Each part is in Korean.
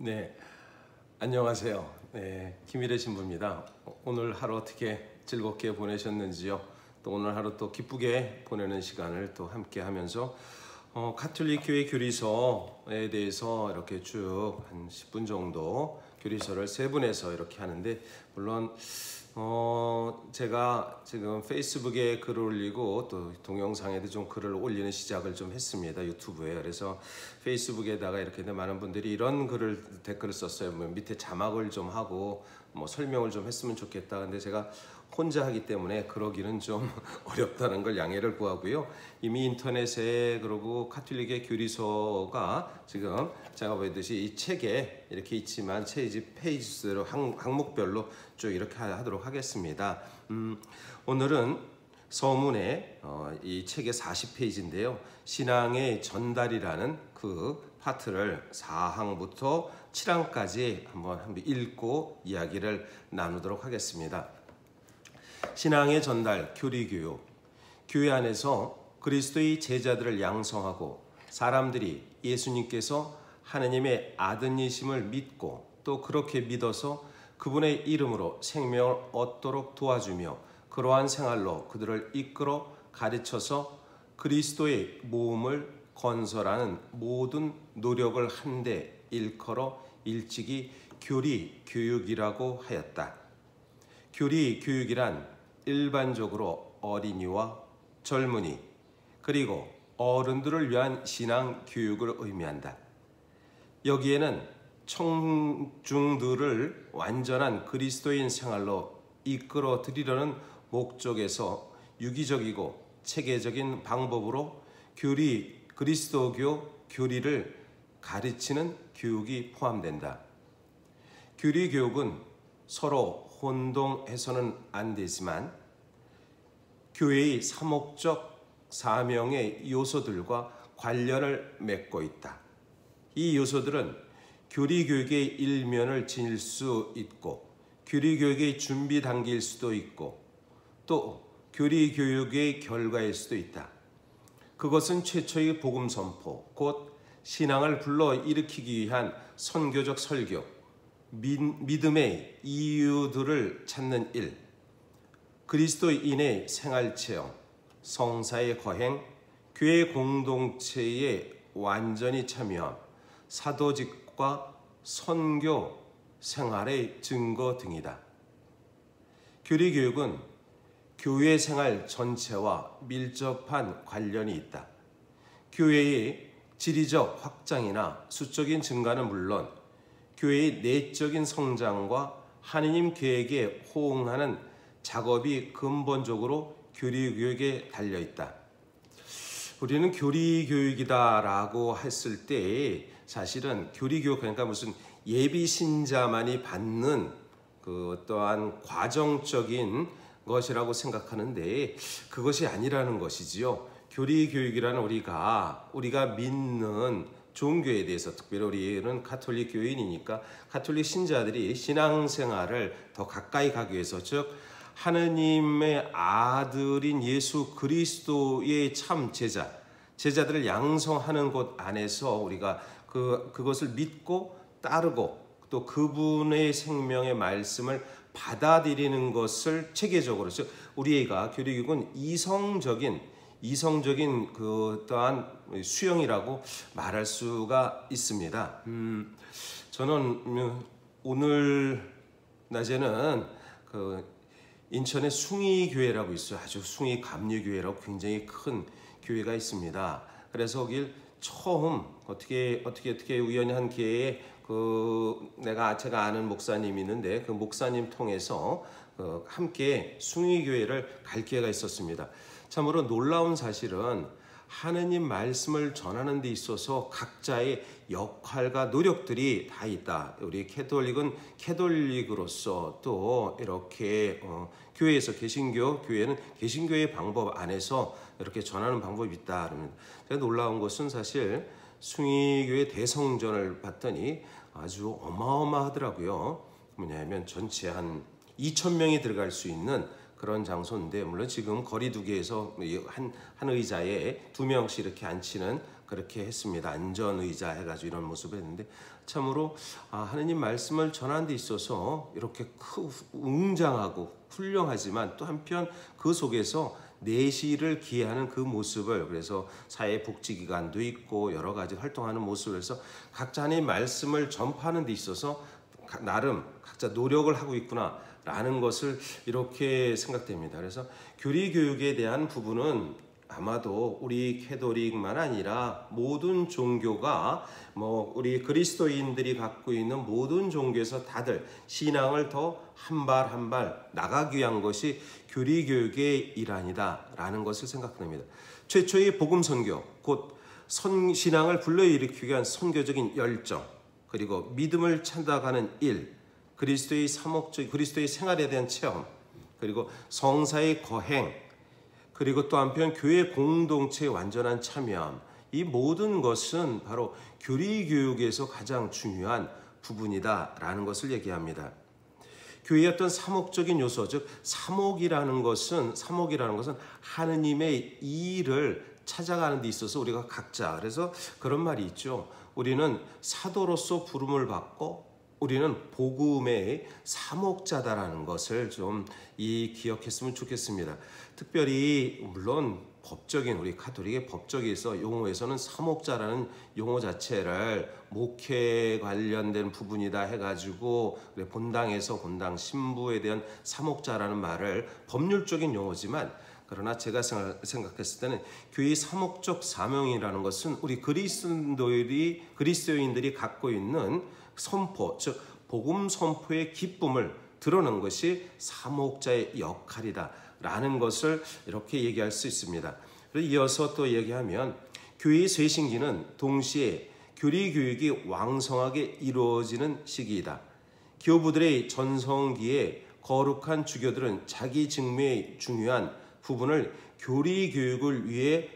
네, 안녕하세요. 네, 김일의 신부입니다. 오늘 하루 어떻게 즐겁게 보내셨는지요? 또 오늘 하루 또 기쁘게 보내는 시간을 또 함께 하면서 가톨릭 교회 교리서에 대해서 이렇게 쭉 한 10분 정도 교리서를 세 분에서 이렇게 하는데, 물론 제가 지금 페이스북에 글을 올리고 또 동영상에도 좀 글을 올리는 시작을 좀 했습니다. 유튜브에. 그래서 페이스북에다가 이렇게 많은 분들이 이런 댓글을 썼어요. 뭐 밑에 자막을 좀 하고 뭐 설명을 좀 했으면 좋겠다. 근데 제가 혼자 하기 때문에 그러기는 좀 어렵다는 걸 양해를 구하고요. 이미 인터넷에 그리고 가톨릭의 교리서가 지금 제가 보였듯이 이 책에 이렇게 있지만 페이지대로 항목별로 쭉 이렇게 하도록 하겠습니다. 오늘은 서문의 이 책의 40페이지인데요. 신앙의 전달이라는 그 파트를 4항부터 7항까지 한번 읽고 이야기를 나누도록 하겠습니다. 신앙의 전달, 교리교육. 교회 안에서 그리스도의 제자들을 양성하고 사람들이 예수님께서 하느님의 아들이심을 믿고 또 그렇게 믿어서 그분의 이름으로 생명을 얻도록 도와주며 그러한 생활로 그들을 이끌어 가르쳐서 그리스도의 모음을 건설하는 모든 노력을 한데 일컬어 일찍이 교리 교육이라고 하였다. 교리 교육이란 일반적으로 어린이와 젊은이 그리고 어른들을 위한 신앙 교육을 의미한다. 여기에는 청중들을 완전한 그리스도인 생활로 이끌어 드리려는 목적에서 유기적이고 체계적인 방법으로 그리스도교 교리를 가르치는 교육이 포함된다. 교리 교육은 서로 혼동해서는 안 되지만 교회의 사목적 사명의 요소들과 관련을 맺고 있다. 이 요소들은 교리교육의 일면을 지닐 수 있고 교리교육의 준비 단계일 수도 있고 또 교리교육의 결과일 수도 있다. 그것은 최초의 복음 선포, 곧 신앙을 불러일으키기 위한 선교적 설교, 믿음의 이유들을 찾는 일, 그리스도인의 생활체험, 성사의 거행, 교회 공동체에 완전히 참여함, 사도직과 선교 생활의 증거 등이다. 교리교육은 교회 생활 전체와 밀접한 관련이 있다. 교회의 지리적 확장이나 수적인 증가는 물론 교회의 내적인 성장과 하느님 계획에 호응하는 작업이 근본적으로 교리교육에 달려있다. 우리는 교리교육이다라고 했을 때 사실은 교리교육 그러니까 무슨 예비신자만이 받는 그 또한 과정적인 것이라고 생각하는데 그것이 아니라는 것이지요. 교리교육이라는 우리가 믿는 종교에 대해서, 특별히 우리는 가톨릭 교인이니까 가톨릭 신자들이 신앙생활을 더 가까이 가기 위해서, 즉 하느님의 아들인 예수 그리스도의 참 제자들을 양성하는 곳 안에서 우리가 그것을 믿고 따르고 또 그분의 생명의 말씀을 받아들이는 것을 체계적으로, 즉 우리가 교리교육은 이성적인 그 또한 수영이라고 말할 수가 있습니다. 저는 오늘 낮에는 그 인천의 숭의교회라고 있어요. 아주 숭의 감리교회라고 굉장히 큰 교회가 있습니다. 그래서 거길 처음 어떻게 우연히 한 기회에 제가 아는 목사님이 있는데 그 목사님 통해서 함께 숭의교회를 갈 기회가 있었습니다. 참으로 놀라운 사실은 하느님 말씀을 전하는 데 있어서 각자의 역할과 노력들이 다 있다. 우리 캐톨릭은 캐톨릭으로서 또 이렇게 교회에서 교회는 개신교의 방법 안에서 이렇게 전하는 방법이 있다. 제가 놀라운 것은 사실 숭의교회 대성전을 봤더니 아주 어마어마하더라고요. 뭐냐면 전체 한 2,000명이 들어갈 수 있는 그런 장소인데, 물론 지금 거리두기에서 한 의자에 2명씩 이렇게 앉히는, 그렇게 했습니다. 안전의자 해가지고 이런 모습을 했는데, 참으로 하느님 말씀을 전하는 데 있어서 이렇게 웅장하고 훌륭하지만 또 한편 그 속에서 내실을 기하는 그 모습을, 그래서 사회복지기관도 있고 여러 가지 활동하는 모습을 해서 각자 하나님의 말씀을 전파하는 데 있어서 나름 각자 노력을 하고 있구나 라는 것을 이렇게 생각됩니다. 그래서 교리 교육에 대한 부분은 아마도 우리 캐톨릭만 아니라 모든 종교가 우리 그리스도인들이 갖고 있는 모든 종교에서 다들 신앙을 더 한 발 한 발 나가기 위한 것이 교리 교육의 일환이다 라는 것을 생각합니다. 최초의 복음 선교, 곧 신앙을 불러일으키기 위한 선교적인 열정, 그리고 믿음을 찾아가는 일, 그리스도의 생활에 대한 체험, 그리고 성사의 거행, 그리고 또 한편 교회 공동체의 완전한 참여함, 이 모든 것은 바로 교리 교육에서 가장 중요한 부분이다라는 것을 얘기합니다. 교회의 어떤 사목적인 요소, 즉 사목이라는 것은 하느님의 일을 찾아가는 데 있어서 우리가 각자, 그래서 그런 말이 있죠. 우리는 사도로서 부름을 받고 우리는 복음의 사목자다라는 것을 좀 기억했으면 좋겠습니다. 특별히 물론 우리 가톨릭의 법적에서 용어에서는 사목자라는 용어 자체를 목회 관련된 부분이다 해가지고 본당에서 본당 신부에 대한 사목자라는 말을 법률적인 용어지만, 그러나 제가 생각했을 때는 교회의 사목적 사명이라는 것은 우리 그리스도인들이 갖고 있는 선포, 즉 복음 선포의 기쁨을 드러낸 것이 사목자의 역할이다라는 것을 이렇게 얘기할 수 있습니다. 그리고 이어서 또 얘기하면 교회의 쇄신기는 동시에 교리 교육이 왕성하게 이루어지는 시기이다. 교부들의 전성기에 거룩한 주교들은 자기 직무의 중요한 부분을 교리 교육을 위해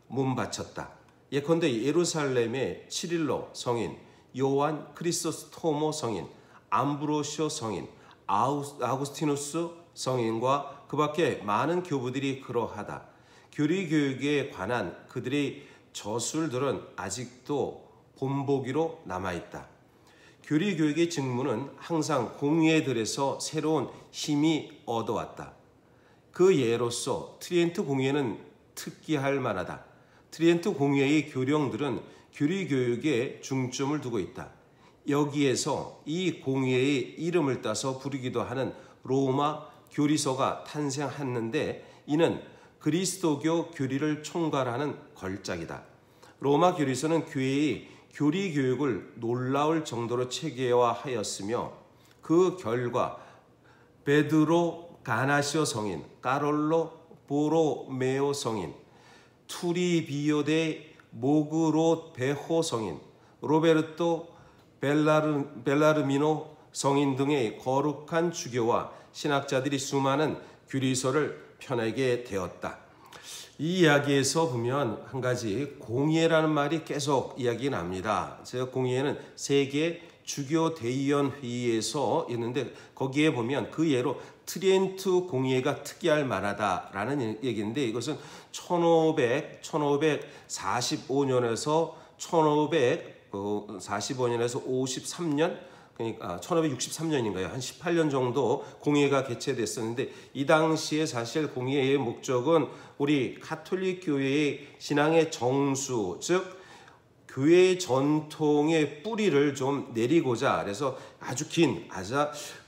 몸바쳤다. 예컨대 예루살렘의 치릴로 성인, 요한 크리소스토모 성인, 암브로시오 성인, 아우구스티누스 성인과 그 밖에 많은 교부들이 그러하다. 교리 교육에 관한 그들의 저술들은 아직도 본보기로 남아있다. 교리 교육의 직무는 항상 공예들에서 새로운 힘이 얻어왔다. 그 예로서 트리엔트 공예는 특기할 만하다. 트리엔트 공예의 교령들은 교리 교육에 중점을 두고 있다. 여기에서 이 공예의 이름을 따서 부르기도 하는 로마 교리서가 탄생했는데, 이는 그리스도교 교리를 총괄하는 걸작이다. 로마 교리서는 교회의 교리 교육을 놀라울 정도로 체계화하였으며, 그 결과 베드로 가나시오 성인, 까롤로 보로메오 성인, 투리비오 데 모그로 베호 성인, 로베르토 벨라르미노 성인 등의 거룩한 주교와 신학자들이 수많은 교리서를 펴내게 되었다. 이 이야기에서 보면 한 가지 공예라는 말이 계속 이야기 납니다. 제가 공예는 세계 주교 대의원 회의에서 있는데, 거기에 보면 그 예로 트리엔트 공예가 특이할 만하다라는 얘기인데, 이것은 1545년에서 53년, 그러니까 1563년인가요? 한 18년 정도 공예가 개최됐었는데, 이 당시에 사실 공예의 목적은 우리 가톨릭 교회의 신앙의 정수, 즉 교회의 전통의 뿌리를 좀 내리고자, 그래서 아주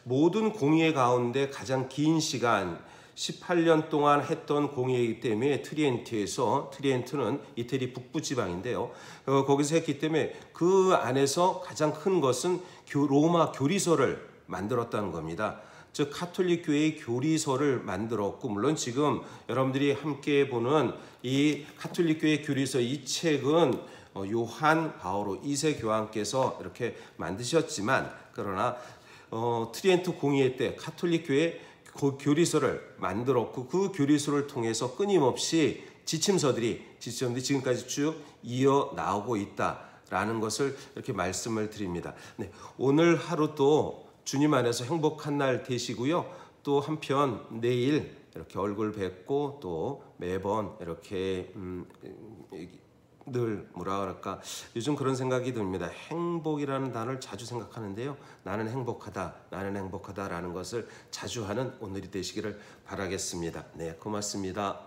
모든 공예 가운데 가장 긴 시간 18년 동안 했던 공예이기 때문에 트리엔트는 이태리 북부 지방인데요. 거기서 했기 때문에 그 안에서 가장 큰 것은 로마 교리서를 만들었다는 겁니다. 즉 가톨릭 교회의 교리서를 만들었고, 물론 지금 여러분들이 함께 보는 이 가톨릭 교회 교리서, 이 책은 요한 바오로 2세 교황께서 이렇게 만드셨지만, 그러나 트리엔트 공예 때 가톨릭 교회 교리서를 만들었고, 그 교리서를 통해서 끊임없이 지침서들이 지금까지 쭉 이어 나오고 있다라는 것을 이렇게 말씀을 드립니다. 네, 오늘 하루도 주님 안에서 행복한 날 되시고요. 또 한편 내일 이렇게 얼굴 뵙고 또 매번 이렇게 늘 뭐라 그럴까, 요즘 그런 생각이 듭니다. 행복이라는 단어를 자주 생각하는데요. 나는 행복하다라는 것을 자주 하는 오늘이 되시기를 바라겠습니다. 네, 고맙습니다.